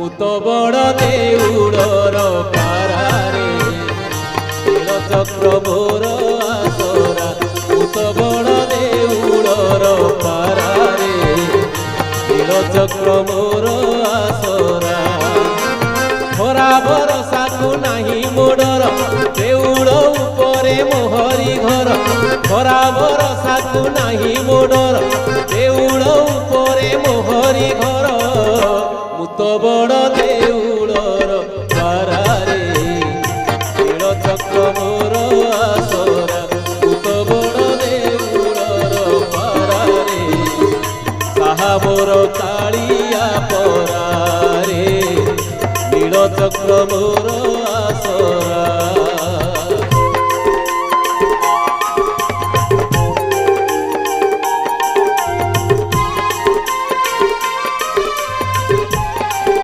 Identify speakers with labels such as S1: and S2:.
S1: मु तो बड़ देउड़र पारारे नीलचक्र मोर आसरा मु तो बड़ देउड़र पारारे नीलचक्र मोर आसरा खरा भरोसा को नाही मोडर देउड़ उपरे मोहरी घर खरा भरोसा को नाही मोडर देउड़ उपरे मोहरी घर मु तो बड़ देउड़र पारारे नीलचक्र मोर आसरा मु तो बड़ देउड़र पारारे साहा मोर कालिया परारे नीलचक्र मोर आसरा।